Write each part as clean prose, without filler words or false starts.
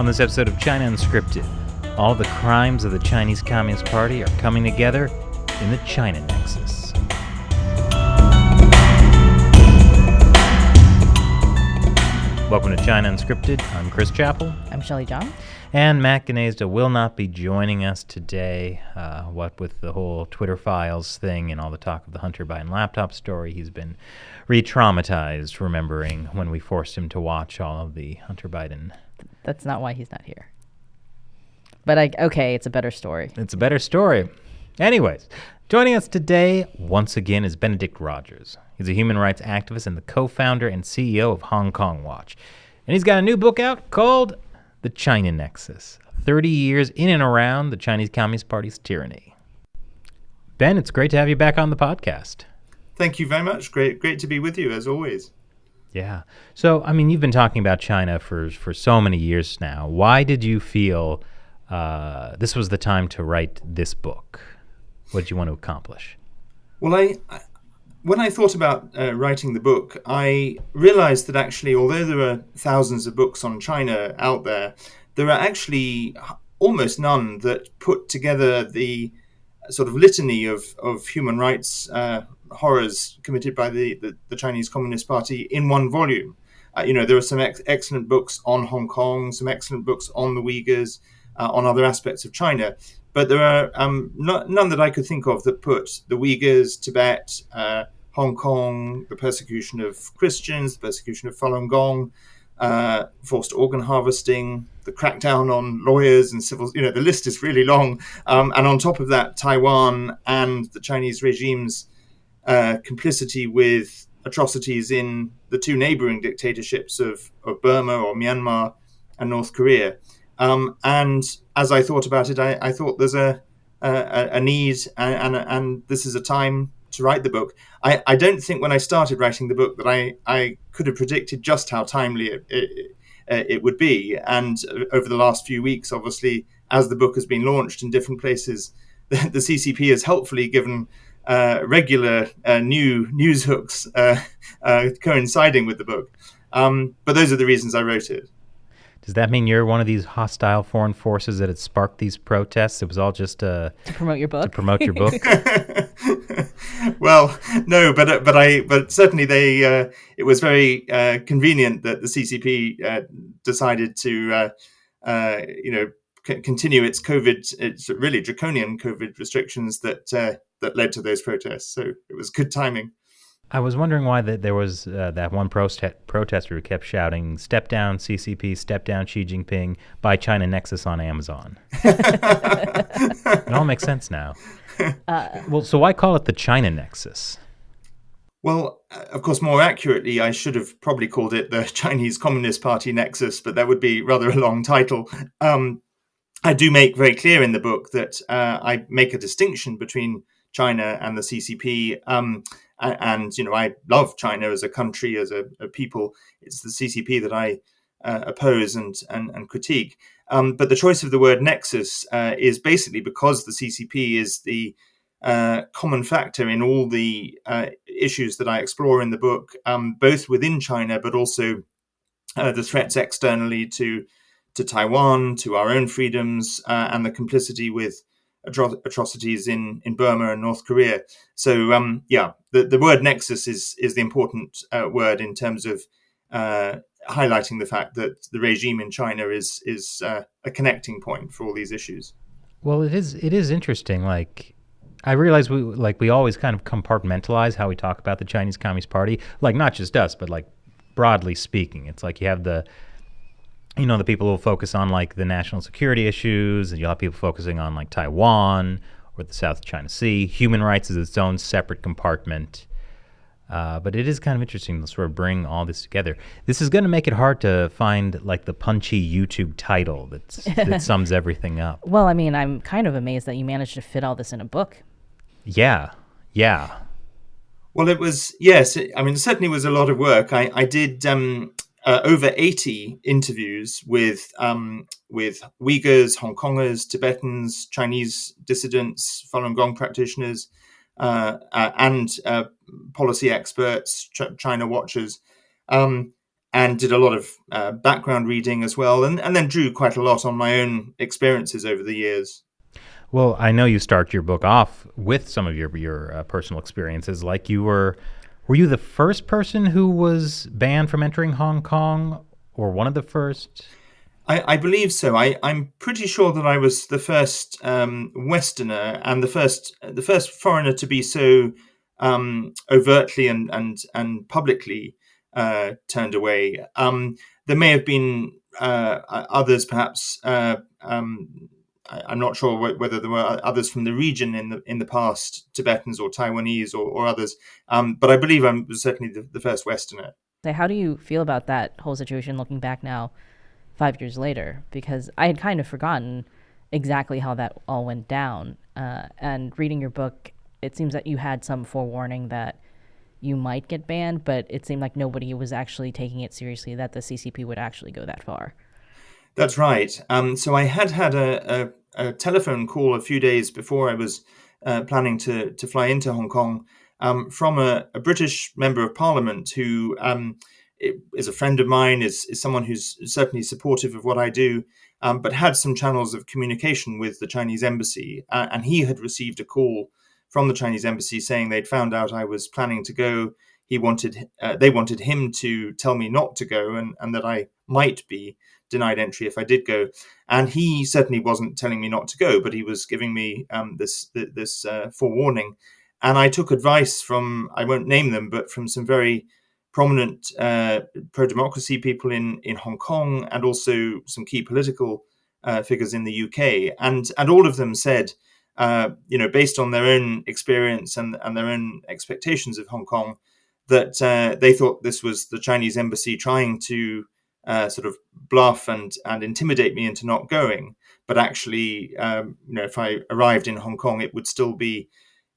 this episode of China Unscripted, all the crimes of the Chinese Communist Party are coming together in the China Nexus. Welcome to China Unscripted. I'm Chris Chappell. I'm Shelley John. And Matt Gnazda will not be joining us today. What with the whole Twitter files thing and all the talk of the Hunter Biden laptop story, he's been re-traumatized, remembering when we forced him to watch all of the Hunter Biden. That's not why he's not here. But okay, it's a better story. It's a better story. Anyways, joining us today once again is Benedict Rogers. He's a human rights activist and the co-founder and CEO of Hong Kong Watch. And he's got a new book out called The China Nexus, 30 years in and around the Chinese Communist Party's tyranny. Ben, it's great to have you back on the podcast. Thank you very much. Great to be with you, as always. Yeah. So, I mean, you've been talking about China for so many years now. Why did you feel this was the time to write this book? What did you want to accomplish? Well, when I thought about writing the book, I realized that actually, although there are thousands of books on China out there, there are actually almost none that put together the sort of litany of human rights horrors committed by the Chinese Communist Party in one volume. There are some excellent books on Hong Kong, some excellent books on the Uyghurs, on other aspects of China. But there are none that I could think of that put the Uyghurs, Tibet, Hong Kong, the persecution of Christians, the persecution of Falun Gong, forced organ harvesting, the crackdown on lawyers and civil, the list is really long. And on top of that, Taiwan and the Chinese regime's complicity with atrocities in the two neighboring dictatorships of Burma or Myanmar and North Korea. And as I thought about it, I thought there's a need and this is a time to write the book. I don't think when I started writing the book that I could have predicted just how timely it would be. And over the last few weeks, obviously, as the book has been launched in different places, the CCP has helpfully given regular new news hooks coinciding with the book. But those are the reasons I wrote it. Does that mean you're one of these hostile foreign forces that had sparked these protests? It was all just to promote your book. To promote your book. Well, no, but certainly it was very convenient that the CCP decided to continue its really draconian COVID restrictions that led to those protests. So it was good timing. I was wondering why there was that one protester who kept shouting, "Step down CCP, step down Xi Jinping, buy China Nexus on Amazon." It all makes sense now. So why call it the China Nexus? Well, of course, more accurately, I should have probably called it the Chinese Communist Party Nexus, but that would be rather a long title. I do make very clear in the book that I make a distinction between China and the CCP. And I love China as a country, as a people. It's the CCP that I oppose and critique. But the choice of the word nexus is basically because the CCP is the common factor in all the issues that I explore in the book, both within China, but also the threats externally to Taiwan, to our own freedoms, and the complicity with atrocities in Burma and North Korea. So, the word nexus is the important word in terms of highlighting the fact that the regime in China is a connecting point for all these issues. Well, it is interesting. Like, I realize we always kind of compartmentalize how we talk about the Chinese Communist Party. Like, not just us, but like broadly speaking, it's like you have the people who will focus on like the national security issues, and you'll have people focusing on like Taiwan or the South China Sea. Human rights is its own separate compartment. But it is kind of interesting to sort of bring all this together. This is going to make it hard to find like the punchy YouTube title that sums everything up. Well, I mean, I'm kind of amazed that you managed to fit all this in a book. Yeah. Well, it was, yes. I mean, it certainly was a lot of work. I did over 80 interviews with Uyghurs, Hong Kongers, Tibetans, Chinese dissidents, Falun Gong practitioners, and policy experts, China watchers. and did a lot of background reading as well, and then drew quite a lot on my own experiences over the years. Well, I know you start your book off with some of your personal experiences. Like were you the first person who was banned from entering Hong Kong, or one of the first? I believe so. I'm pretty sure that I was the first Westerner and the first foreigner to be so overtly and publicly turned away. There may have been others, perhaps. I'm not sure whether there were others from the region in the past, Tibetans or Taiwanese or others. But I believe I was certainly the first Westerner. So how do you feel about that whole situation looking back now, 5 years later? Because I had kind of forgotten exactly how that all went down. And reading your book, it seems that you had some forewarning that you might get banned, but it seemed like nobody was actually taking it seriously, that the CCP would actually go that far. That's right. So I had a telephone call a few days before I was planning to fly into Hong Kong from a British member of Parliament who is a friend of mine, is someone who's certainly supportive of what I do, but had some channels of communication with the Chinese embassy. And he had received a call from the Chinese embassy saying they'd found out I was planning to go. They wanted him to tell me not to go, and that I might be denied entry if I did go. And he certainly wasn't telling me not to go, but he was giving me this forewarning. And I took advice from, I won't name them, but from some very prominent pro-democracy people in Hong Kong, and also some key political figures in the UK. And all of them said, based on their own experience and their own expectations of Hong Kong, that they thought this was the Chinese embassy trying to sort of bluff and intimidate me into not going. But actually, if I arrived in Hong Kong, it would still be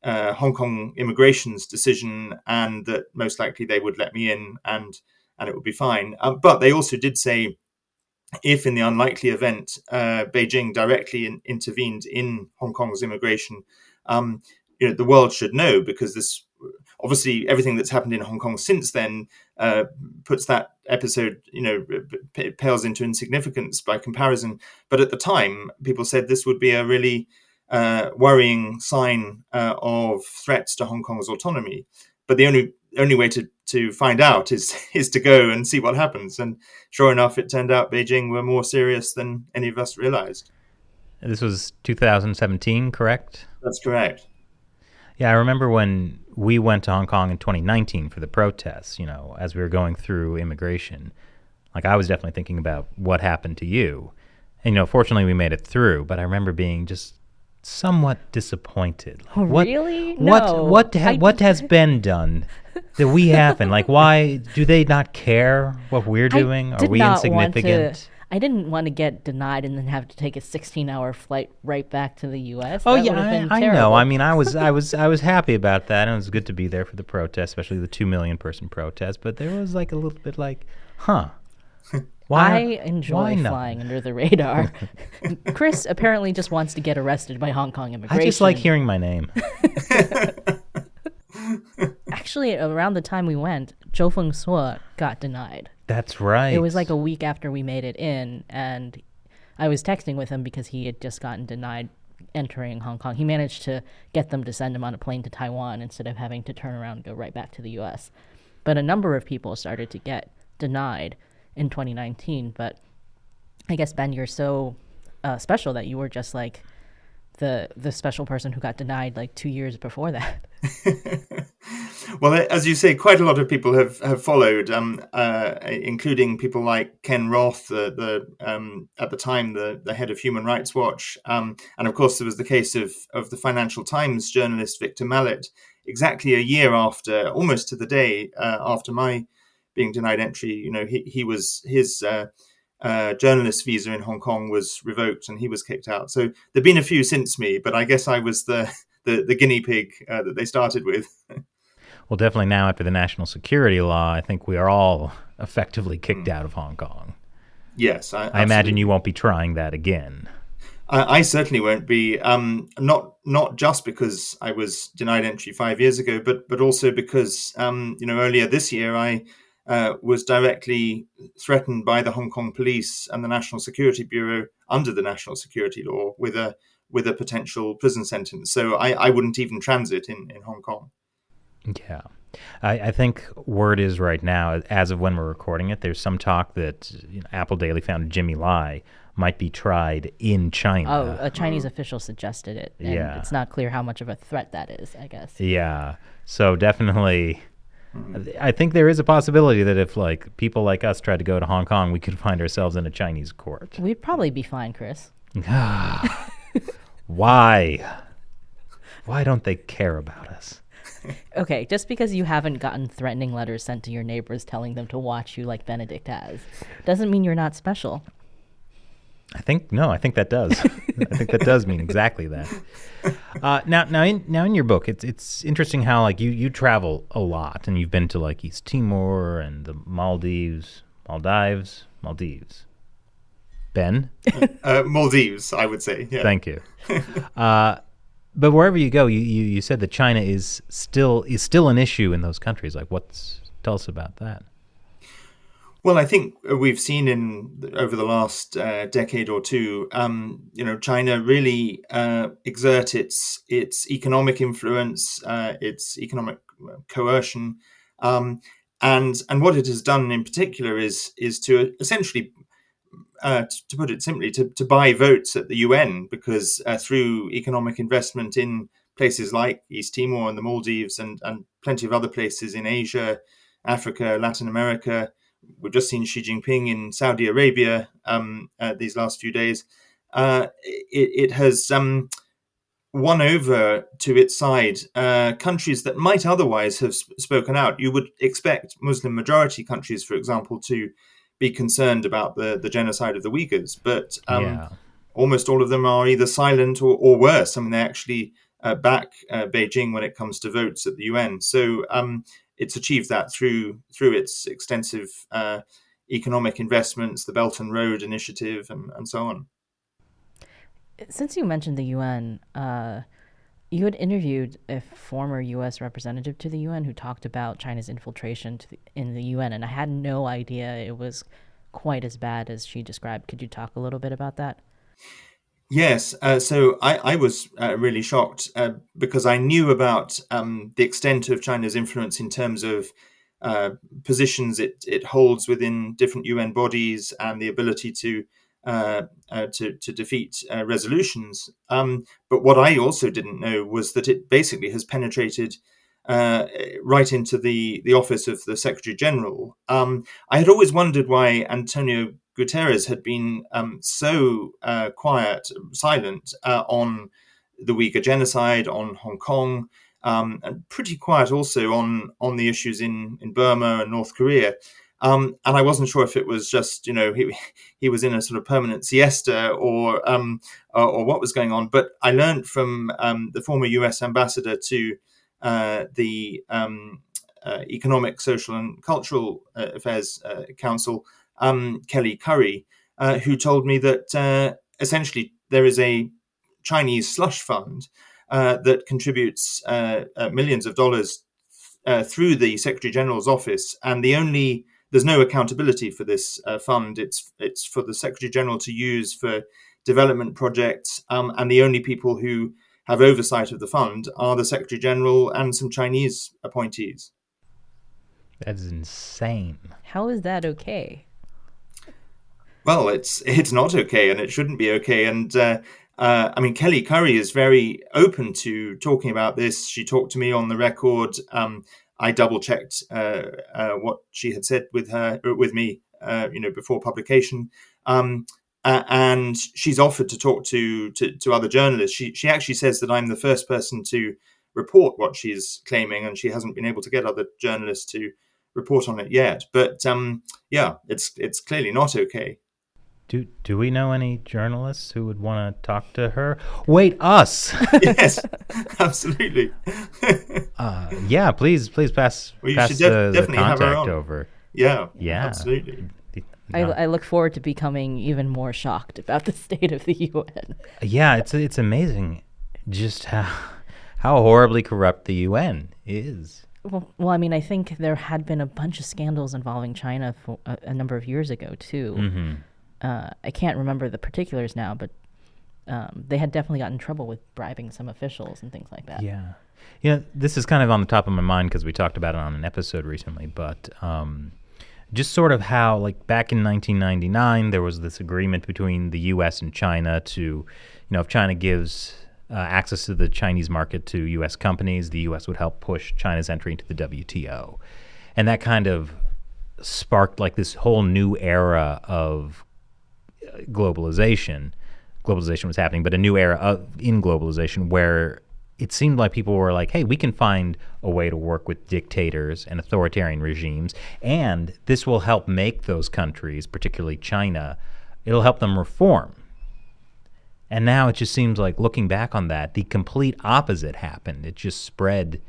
Hong Kong immigration's decision, and that most likely they would let me in, and it would be fine. But they also did say, if in the unlikely event Beijing directly intervened in Hong Kong's immigration, the world should know, because this obviously everything that's happened in Hong Kong since then puts that episode, pales into insignificance by comparison. But at the time, people said this would be a really worrying sign of threats to Hong Kong's autonomy. But the only way to find out is to go and see what happens. And sure enough, it turned out Beijing were more serious than any of us realized. This was 2017, correct? That's correct. Yeah, I remember when we went to Hong Kong in 2019 for the protests, as we were going through immigration. Like, I was definitely thinking about what happened to you. And, fortunately we made it through, but I remember being just somewhat disappointed. Like, really? No. What has been done that we haven't? Like, why do they not care what we're doing? Are we insignificant? I didn't want to get denied and then have to take a 16-hour flight right back to the U.S. Oh, that yeah, I know. I mean, I was happy about that, and it was good to be there for the protest, especially the 2 million person protest. But there was like a little bit like, I enjoy flying under the radar. Chris apparently just wants to get arrested by Hong Kong immigration. I just like hearing my name. Actually, around the time we went, Zhou Fengsuo got denied. That's right. It was like a week after we made it in, and I was texting with him because he had just gotten denied entering Hong Kong. He managed to get them to send him on a plane to Taiwan instead of having to turn around and go right back to the U.S. But a number of people started to get denied in 2019. But I guess, Ben, you're so special that you were just like the special person who got denied like 2 years before that. Well, as you say, quite a lot of people have followed, including people like Ken Roth, at the time the head of Human Rights Watch, and of course there was the case of the Financial Times journalist Victor Mallet, exactly a year after, almost to the day after my being denied entry. His journalist visa in Hong Kong was revoked and he was kicked out. So there've been a few since me, but I guess I was the guinea pig that they started with. Well, definitely now after the national security law, I think we are all effectively kicked out of Hong Kong. Yes. I imagine you won't be trying that again. I certainly won't be, not just because I was denied entry 5 years ago, but also because, earlier this year I was directly threatened by the Hong Kong police and the National Security Bureau under the national security law with a potential prison sentence. So I wouldn't even transit in Hong Kong. Yeah. I think word is right now, as of when we're recording it, there's some talk that Apple Daily founder Jimmy Lai might be tried in China. Oh, a Chinese official suggested it. And Yeah. it's not clear how much of a threat that is, I guess. Yeah. So definitely, I think there is a possibility that if like people like us tried to go to Hong Kong, we could find ourselves in a Chinese court. We'd probably be fine, Chris. Why? Why don't they care about us? Okay, just because you haven't gotten threatening letters sent to your neighbors telling them to watch you like Benedict has, doesn't mean you're not special. I think that does. I think that does mean exactly that. Now in your book, it's interesting how like you travel a lot and you've been to like East Timor and the Maldives. Ben? Maldives, I would say. Yeah. Thank you. But wherever you go, you said that China is still an issue in those countries. Like, tell us about that. Well, I think we've seen over the last decade or two, China really exert its economic influence, its economic coercion, and what it has done in particular is to essentially, to put it simply, to buy votes at the UN, because through economic investment in places like East Timor and the Maldives and plenty of other places in Asia, Africa, Latin America. We've just seen Xi Jinping in Saudi Arabia these last few days. It has won over to its side countries that might otherwise have spoken out. You would expect Muslim majority countries, for example, to be concerned about the genocide of the Uyghurs, but almost all of them are either silent or worse. I mean, they actually back Beijing when it comes to votes at the UN. So it's achieved that through its extensive economic investments, the Belt and Road Initiative, and so on. Since you mentioned the UN, you had interviewed a former U.S. representative to the UN who talked about China's infiltration in the UN, and I had no idea it was quite as bad as she described. Could you talk a little bit about that? Yes, so I was really shocked because I knew about the extent of China's influence in terms of positions it holds within different UN bodies and the ability to defeat resolutions. But what I also didn't know was that it basically has penetrated right into the office of the Secretary General. I had always wondered why Antonio Guterres had been so silent on the Uyghur genocide, on Hong Kong, and pretty quiet also on the issues in Burma and North Korea. And I wasn't sure if it was just, he was in a sort of permanent siesta or what was going on. But I learned from the former US ambassador to the Economic, Social and Cultural Affairs Council, Kelly Curry, who told me that essentially there is a Chinese slush fund that contributes millions of dollars through the Secretary General's office, and there's no accountability for this fund. It's for the Secretary General to use for development projects, and the only people who have oversight of the fund are the Secretary General and some Chinese appointees. That's insane. How is that okay? Well, it's not okay, and it shouldn't be okay. And I mean, Kelly Curry is very open to talking about this. She talked to me on the record. I double-checked what she had said with me, before publication. And she's offered to talk to other journalists. She actually says that I'm the first person to report what she's claiming, and she hasn't been able to get other journalists to report on it yet. But it's clearly not okay. Do we know any journalists who would want to talk to her? Wait, us? Yes, absolutely. Yeah, please pass the contact over. Yeah, absolutely. I look forward to becoming even more shocked about the state of the UN. Yeah, it's amazing just how horribly corrupt the UN is. Well, I mean, I think there had been a bunch of scandals involving China for a number of years ago too. Mm-hmm. I can't remember the particulars now, but they had definitely gotten in trouble with bribing some officials and things like that. Yeah. Yeah, this is kind of on the top of my mind because we talked about it on an episode recently, but just sort of how, like, back in 1999, there was this agreement between the U.S. and China to, if China gives access to the Chinese market to U.S. companies, the U.S. would help push China's entry into the WTO. And that kind of sparked, like, this whole new era of globalization. Globalization was happening, but a new era in globalization where it seemed like people were like, hey, we can find a way to work with dictators and authoritarian regimes, and this will help make those countries, particularly China, it'll help them reform. And now it just seems like, looking back on that, the complete opposite happened. It just spread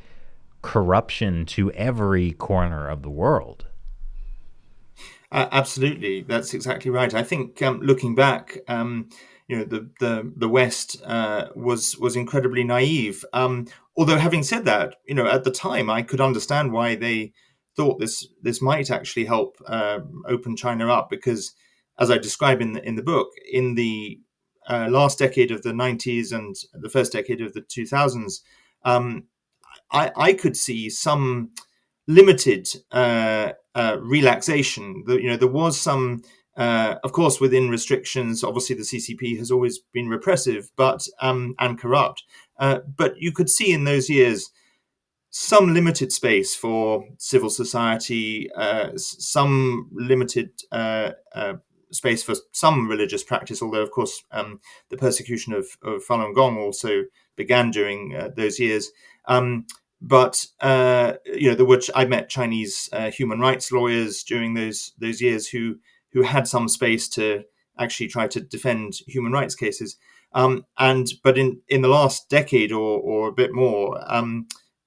corruption to every corner of the world. Absolutely, that's exactly right. I think looking back, the West was incredibly naive. Although, having said that, at the time I could understand why they thought this might actually help open China up, because, as I describe in the book, in the last decade of the 90s and the first decade of the 2000s, I could see some limited relaxation. There was some, of course, within restrictions. Obviously, the CCP has always been repressive, but and corrupt. But you could see in those years some limited space for civil society, some limited space for some religious practice. Although, of course, the persecution of Falun Gong also began during those years. But I met Chinese human rights lawyers during those years who had some space to actually try to defend human rights cases. But in the last decade or a bit more,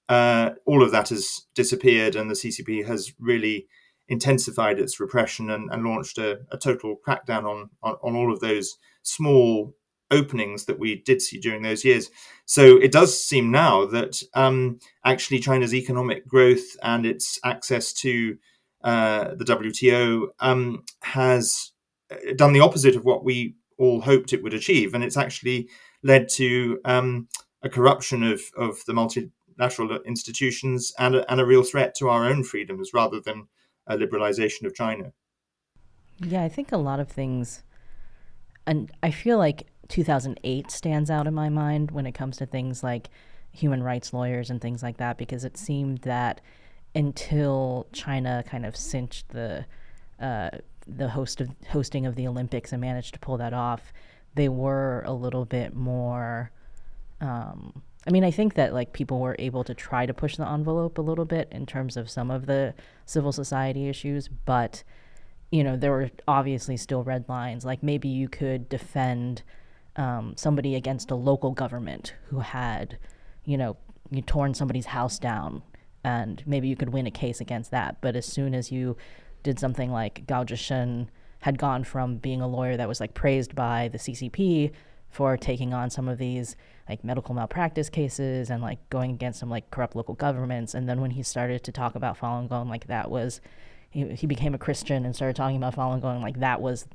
all of that has disappeared, and the CCP has really intensified its repression and launched a total crackdown on all of those small openings that we did see during those years. So it does seem now that actually China's economic growth and its access to the WTO has done the opposite of what we all hoped it would achieve, and it's actually led to a corruption of the multilateral institutions and a real threat to our own freedoms rather than a liberalization of China. Yeah, I think a lot of things, and I feel like 2008 stands out in my mind when it comes to things like human rights lawyers and things like that, because it seemed that until China kind of cinched the hosting of the Olympics and managed to pull that off, they were a little bit more. I mean, I think that, like, people were able to try to push the envelope a little bit in terms of some of the civil society issues, but there were obviously still red lines. Like, maybe you could defend somebody against a local government who had, you torn somebody's house down, and maybe you could win a case against that. But as soon as you did something like Gao Zhishen had gone from being a lawyer that was, like, praised by the CCP for taking on some of these, like, medical malpractice cases and, like, going against some, like, corrupt local governments, and then when he started to talk about Falun Gong, like, that was, he became a Christian and started talking about Falun Gong, like, that was,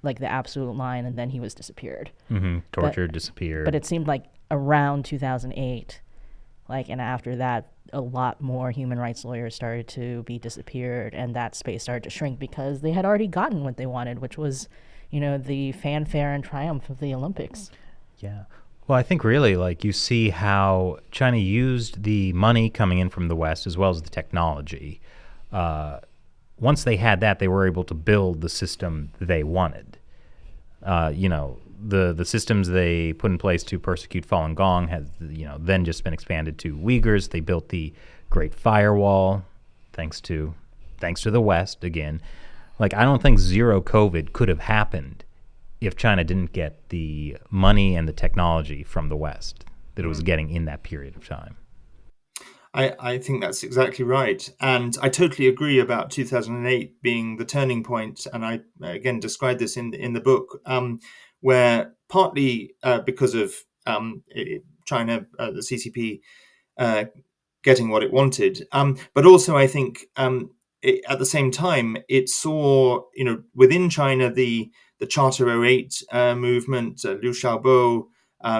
like, the absolute line, and then he was disappeared. Tortured, disappeared. But it seemed like around 2008, like, and after that, a lot more human rights lawyers started to be disappeared, and that space started to shrink because they had already gotten what they wanted, which was, the fanfare and triumph of the Olympics. Yeah. Well, I think really, like, you see how China used the money coming in from the West as well as the technology. Once they had that, they were able to build the system they wanted. The systems they put in place to persecute Falun Gong has, then just been expanded to Uyghurs. They built the Great Firewall, thanks to the West again. Like, I don't think zero COVID could have happened if China didn't get the money and the technology from the West that it was getting in that period of time. I think that's exactly right. And I totally agree about 2008 being the turning point. And I, again, described this in the book, where partly because of China, the CCP, getting what it wanted. But also, I think at the same time, it saw, within China, the Charter 08 movement, Liu Xiaobo,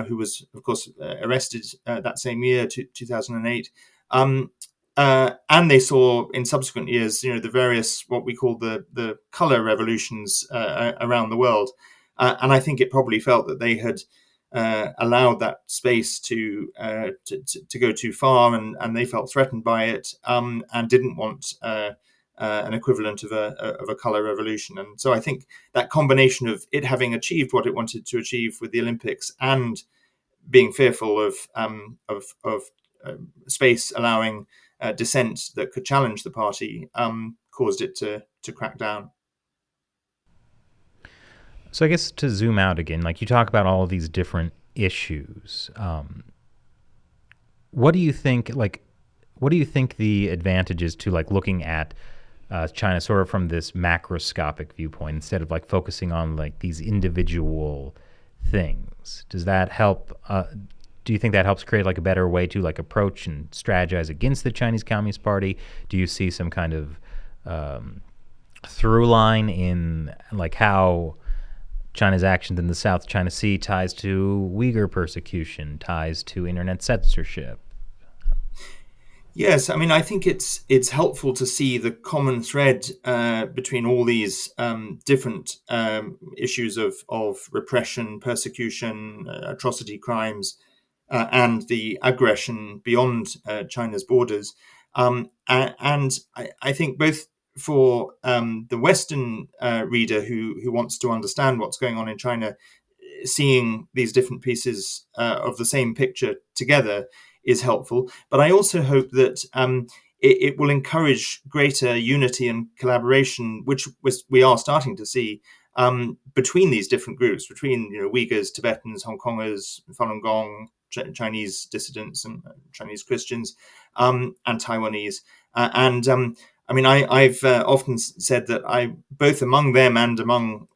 who was, of course, arrested that same year, 2008. And they saw in subsequent years, the various, what we call the color revolutions around the world. And I think it probably felt that they had allowed that space to go too far, and they felt threatened by it, and didn't want an equivalent of a color revolution. And so I think that combination of it having achieved what it wanted to achieve with the Olympics and being fearful of space allowing dissent that could challenge the party caused it to crack down. So I guess to zoom out again, like you talk about all of these different issues. What do you think? What do you think the advantage is to looking at China sort of from this macroscopic viewpoint instead of focusing on these individual things? Does that help? Do you think that helps create a better way to approach and strategize against the Chinese Communist Party? Do you see some kind of through line in how China's actions in the South China Sea ties to Uyghur persecution, ties to internet censorship? Yes, I mean, I think it's helpful to see the common thread between all these different issues of repression, persecution, atrocity crimes, and the aggression beyond China's borders. And I think both for the Western reader who wants to understand what's going on in China, seeing these different pieces of the same picture together is helpful. But I also hope that it will encourage greater unity and collaboration, which we are starting to see between these different groups, between Uyghurs, Tibetans, Hong Kongers, Falun Gong, Chinese dissidents and Chinese Christians, and Taiwanese. I mean, I've often said that both among them and among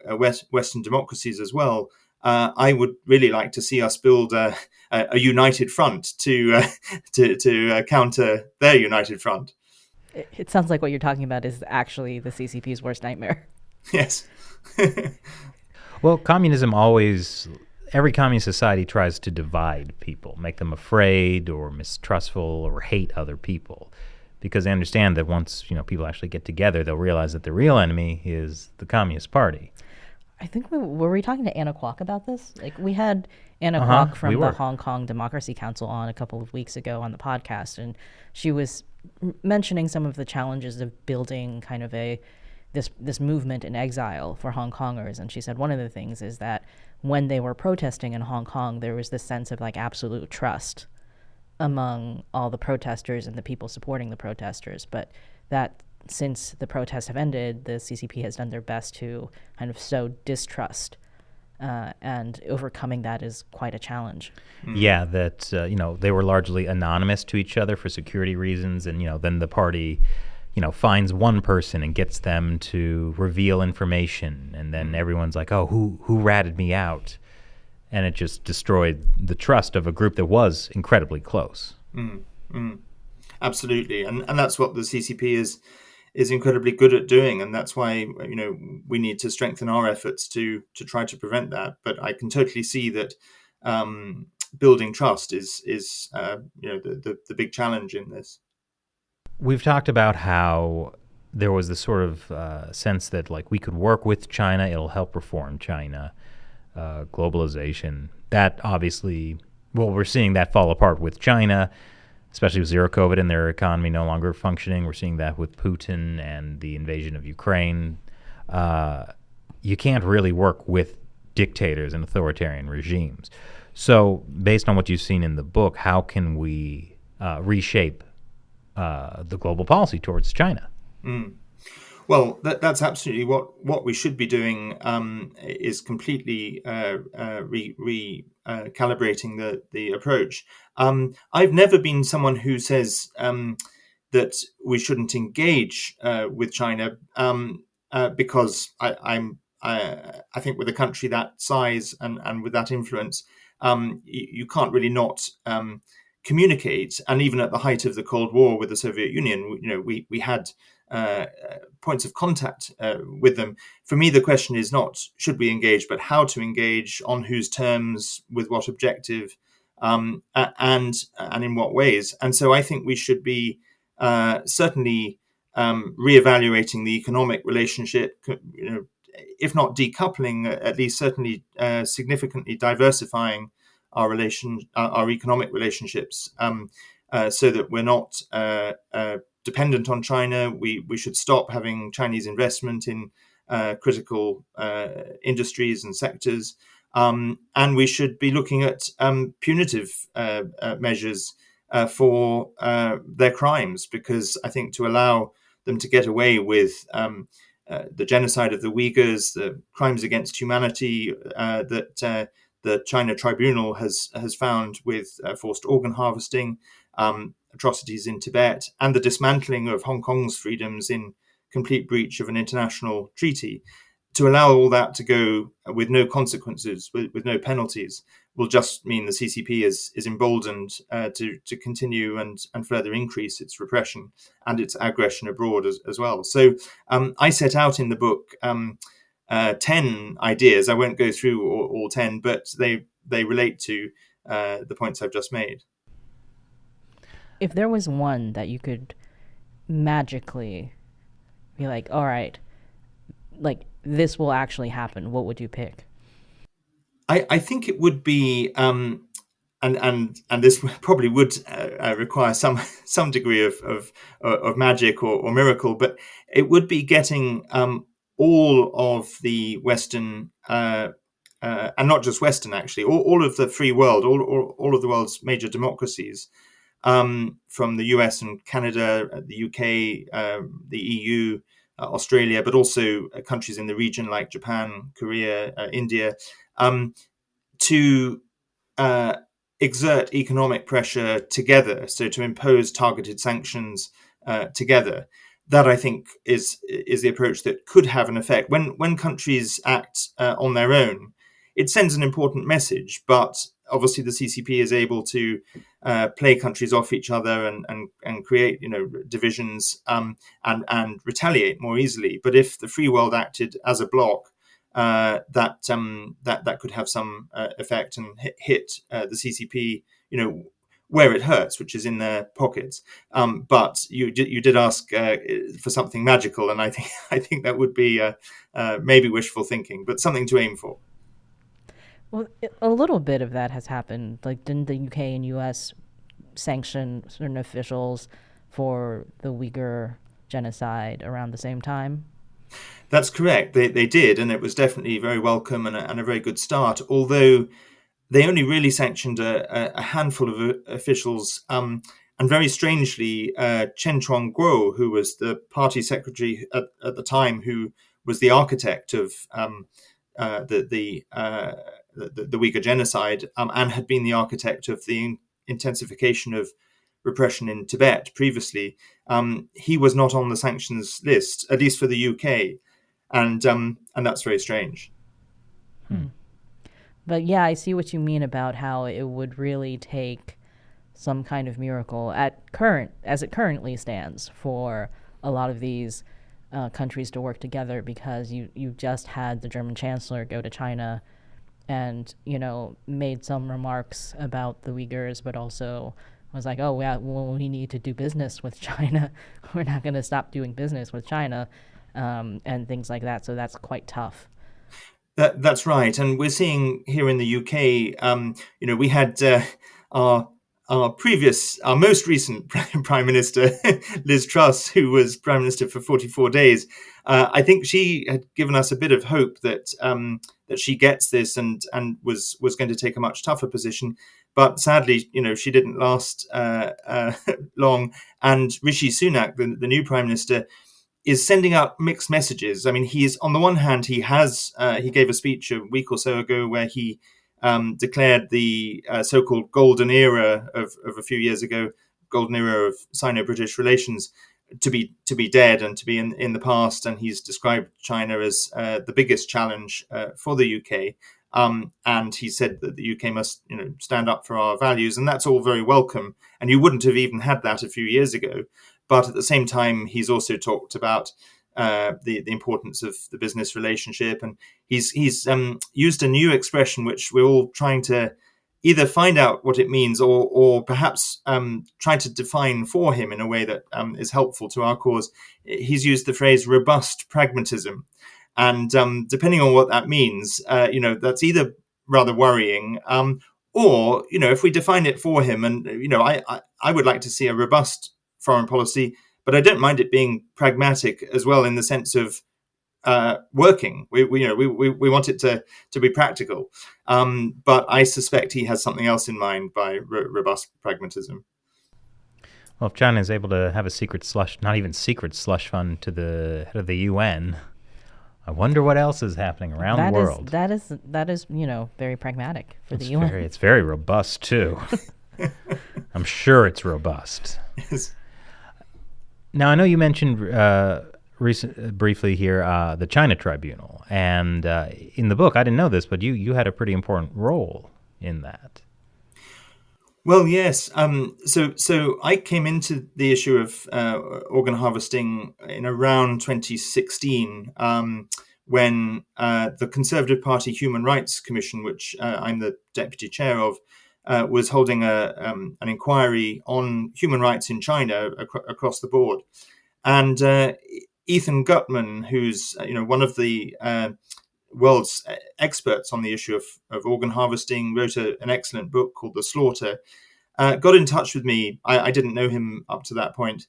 Western democracies as well, I would really like to see us build a united front to counter their united front. It sounds like what you're talking about is actually the CCP's worst nightmare. Yes. Well, every communist society tries to divide people, make them afraid or mistrustful or hate other people, because they understand that once people actually get together, they'll realize that the real enemy is the Communist Party. I think were we talking to Anna Kwok about this? We had Anna Kwok from the Hong Kong Democracy Council on a couple of weeks ago on the podcast, and she was mentioning some of the challenges of building kind of this movement in exile for Hong Kongers. And she said one of the things is that when they were protesting in Hong Kong, there was this sense of absolute trust among all the protesters and the people supporting the protesters, but that since the protests have ended, the CCP has done their best to kind of sow distrust, and overcoming that is quite a challenge. Yeah, that they were largely anonymous to each other for security reasons, and then the party finds one person and gets them to reveal information, and then everyone's like, oh, who ratted me out? And it just destroyed the trust of a group that was incredibly close. Absolutely, and that's what the CCP is incredibly good at doing, and that's why we need to strengthen our efforts to try to prevent that. But I can totally see that building trust is the big challenge in this. We've talked about how there was this sort of sense that we could work with China, it'll help reform China. Globalization, that obviously, we're seeing that fall apart with China, especially with zero COVID and their economy no longer functioning. We're seeing that with Putin and the invasion of Ukraine. You can't really work with dictators and authoritarian regimes. So based on what you've seen in the book, how can we reshape the global policy towards China? Well, that's absolutely what we should be doing, is completely calibrating the approach. I've never been someone who says that we shouldn't engage with China, because I think with a country that size and with that influence, you can't really not communicate. And even at the height of the Cold War with the Soviet Union, we had points of contact with them. For me, the question is not should we engage, but how to engage, on whose terms, with what objective, and in what ways. And so I think we should be certainly reevaluating the economic relationship, if not decoupling, at least certainly significantly diversifying our economic relationships, so that we're not dependent on China. We should stop having Chinese investment in critical industries and sectors, and we should be looking at punitive measures for their crimes, because I think to allow them to get away with the genocide of the Uyghurs, the crimes against humanity that the China Tribunal has found with forced organ harvesting, atrocities in Tibet, and the dismantling of Hong Kong's freedoms in complete breach of an international treaty. To allow all that to go with no consequences, with no penalties, will just mean the CCP is emboldened to continue and further increase its repression and its aggression abroad as well. So I set out in the book 10 ideas. I won't go through all 10, but they relate to the points I've just made. If there was one that you could magically be like, all right, like this will actually happen, what would you pick? I think it would be, and this probably would require some degree of magic or miracle, but it would be getting all of the Western, and not just Western actually, all of the free world, all of the world's major democracies, from the US and Canada, the UK, the EU, Australia, but also countries in the region like Japan, Korea, India, to exert economic pressure together, so to impose targeted sanctions together. That, I think, is the approach that could have an effect. When countries act on their own, it sends an important message, but obviously the CCP is able to play countries off each other and create divisions and retaliate more easily. But if the free world acted as a bloc, that could have some effect and hit the CCP, where it hurts, which is in their pockets. But you did ask for something magical, and I think that would be maybe wishful thinking, but something to aim for. Well, a little bit of that has happened. Like, didn't the UK and US sanction certain officials for the Uyghur genocide around the same time? That's correct. They did, and it was definitely very welcome and a very good start, although they only really sanctioned a handful of officials. And very strangely, Chen Chuang-kuo, who was the party secretary at the time, who was the architect of the Uyghur genocide, and had been the architect of the intensification of repression in Tibet previously, he was not on the sanctions list, at least for the UK, and that's very strange. But yeah, I see what you mean about how it would really take some kind of miracle as it currently stands for a lot of these countries to work together, because you just had the German Chancellor go to China and made some remarks about the Uyghurs, but also was like, oh, well, we need to do business with China. We're not going to stop doing business with China, and things like that. So that's quite tough. That's right, and we're seeing here in the UK. We had our most recent Prime Minister, Liz Truss, who was Prime Minister for 44 days. I think she had given us a bit of hope that she gets this and was going to take a much tougher position. But sadly, she didn't last long. And Rishi Sunak, the new Prime Minister, is sending out mixed messages. I mean, he's on the one hand, he gave a speech a week or so ago where he declared the so-called golden era of a few years ago, golden era of Sino-British relations, to be dead and to be in the past. And he's described China as the biggest challenge for the UK. And he said that the UK must, stand up for our values, and that's all very welcome. And you wouldn't have even had that a few years ago. But at the same time, he's also talked about the importance of the business relationship, and he's used a new expression which we're all trying to either find out what it means or perhaps try to define for him in a way that is helpful to our cause. He's used the phrase robust pragmatism. And depending on what that means, that's either rather worrying or, if we define it for him, and, I would like to see a robust foreign policy, but I don't mind it being pragmatic as well, in the sense of working. We want it to be practical. But I suspect he has something else in mind by robust pragmatism. Well, if China is able to have a secret slush, not even secret slush fund to the head of the UN, I wonder what else is happening around the world. That is very pragmatic for the UN. It's very robust too. I'm sure it's robust. Yes. Now, I know you mentioned briefly here the China Tribunal, and in the book, I didn't know this, but you had a pretty important role in that. Well, yes. So I came into the issue of organ harvesting in around 2016, when the Conservative Party Human Rights Commission, which I'm the deputy chair of, was holding an inquiry on human rights in China across the board. And Ethan Gutman, who's one of the world's experts on the issue of organ harvesting, wrote an excellent book called The Slaughter, got in touch with me. I didn't know him up to that point.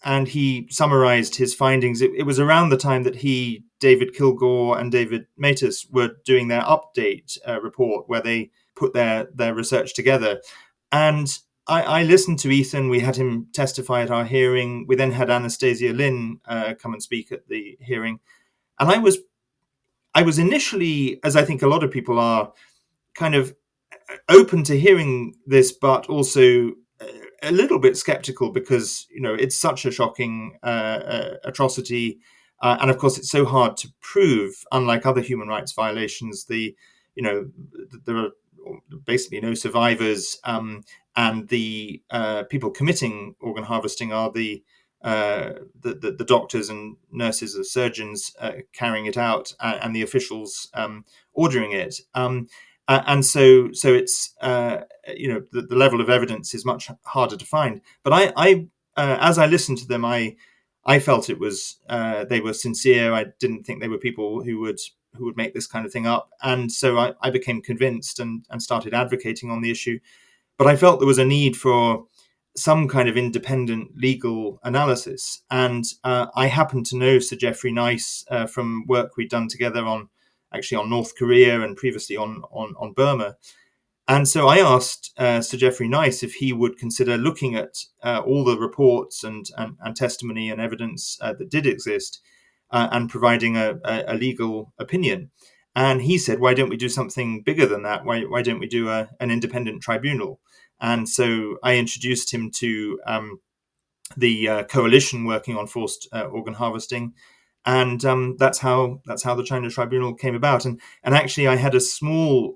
And he summarized his findings. It was around the time that he, David Kilgore, and David Matus were doing their update report, where they put their research together. And I listened to Ethan. We had him testify at our hearing. We then had Anastasia Lin come and speak at the hearing. And I was initially, as I think a lot of people are, kind of open to hearing this, but also a little bit skeptical, because it's such a shocking atrocity, and of course it's so hard to prove. Unlike other human rights violations, there are basically no survivors, and the people committing organ harvesting are the doctors and nurses or surgeons carrying it out, and the officials ordering it. And so it's the level of evidence is much harder to find. But I as I listened to them, I felt it was they were sincere. I didn't think they were people who would make this kind of thing up. And so I became convinced and started advocating on the issue. But I felt there was a need for some kind of independent legal analysis. And I happened to know Sir Geoffrey Nice from work we'd done together on North Korea and previously on Burma. And so I asked Sir Geoffrey Nice if he would consider looking at all the reports and testimony and evidence that did exist and providing a legal opinion. And he said, why don't we do something bigger than that? Why don't we do an independent tribunal? And so I introduced him to the coalition working on forced organ harvesting. And that's how the China Tribunal came about. And actually, I had a small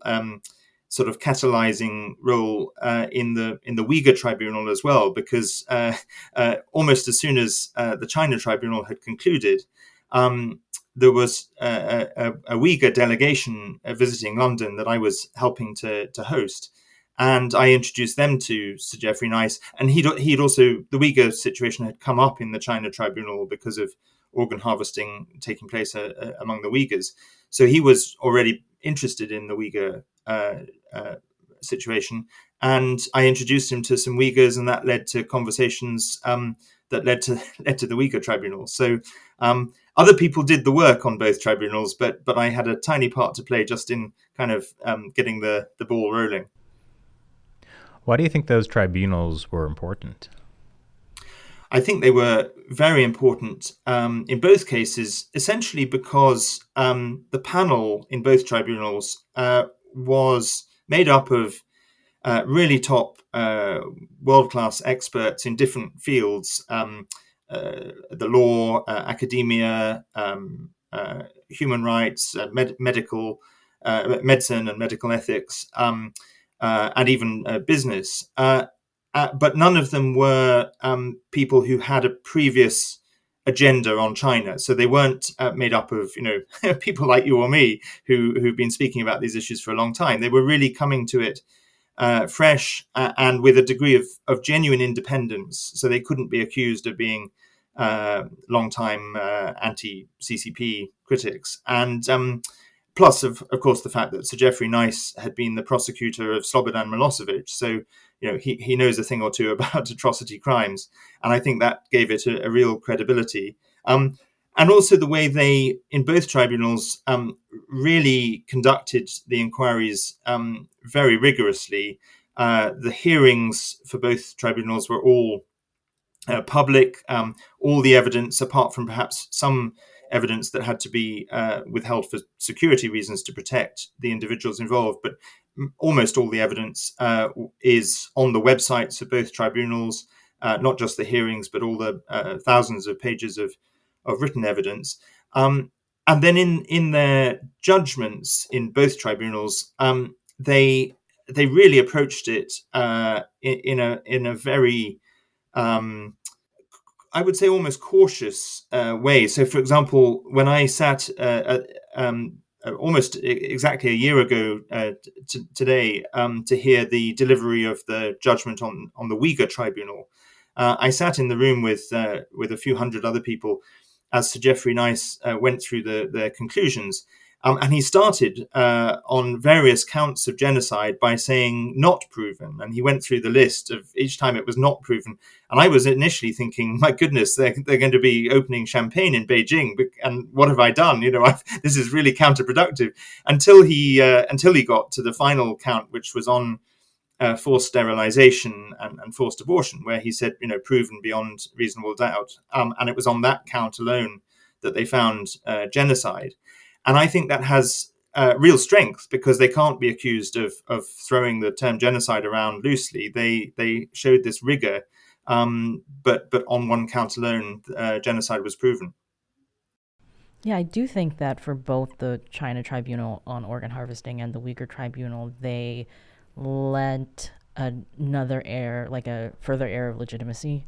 sort of catalyzing role in the Uyghur Tribunal as well, because almost as soon as the China Tribunal had concluded, there was a Uyghur delegation visiting London that I was helping to host. And I introduced them to Sir Geoffrey Nice. And he'd also, the Uyghur situation had come up in the China Tribunal because of organ harvesting taking place among the Uyghurs. So he was already interested in the Uyghur situation. And I introduced him to some Uyghurs, and that led to conversations that led to the Uyghur Tribunal. So other people did the work on both tribunals, but I had a tiny part to play just in kind of getting the ball rolling. Why do you think those tribunals were important? I think they were very important in both cases, essentially because the panel in both tribunals was made up of really top world-class experts in different fields, the law, academia, human rights, medical, medicine and medical ethics, and even business. But none of them were people who had a previous agenda on China. So they weren't made up of people like you or me who've been speaking about these issues for a long time. They were really coming to it fresh and with a degree of genuine independence. So they couldn't be accused of being long-time anti-CCP critics. And plus, of course, the fact that Sir Geoffrey Nice had been the prosecutor of Slobodan Milosevic. So, he knows a thing or two about atrocity crimes. And I think that gave it a real credibility. And also the way they, in both tribunals, really conducted the inquiries very rigorously. The hearings for both tribunals were all public. All the evidence, apart from perhaps some evidence that had to be withheld for security reasons to protect the individuals involved, but almost all the evidence is on the websites of both tribunals, not just the hearings, but all the thousands of pages of written evidence. And then in their judgments in both tribunals, they really approached it in a very I would say almost cautious way. So, for example, when I sat almost exactly a year ago today to hear the delivery of the judgment on the Uyghur Tribunal, I sat in the room with a few hundred other people as Sir Geoffrey Nice went through their conclusions. And he started on various counts of genocide by saying not proven. And he went through the list of each time it was not proven. And I was initially thinking, my goodness, they're going to be opening champagne in Beijing. And what have I done? This is really counterproductive. Until he got to the final count, which was on forced sterilization and forced abortion, where he said, proven beyond reasonable doubt. And it was on that count alone that they found genocide. And I think that has real strength because they can't be accused of throwing the term genocide around loosely. They showed this rigor, but on one count alone, genocide was proven. Yeah, I do think that for both the China Tribunal on organ harvesting and the Uyghur Tribunal, they lent another air, like a further air of legitimacy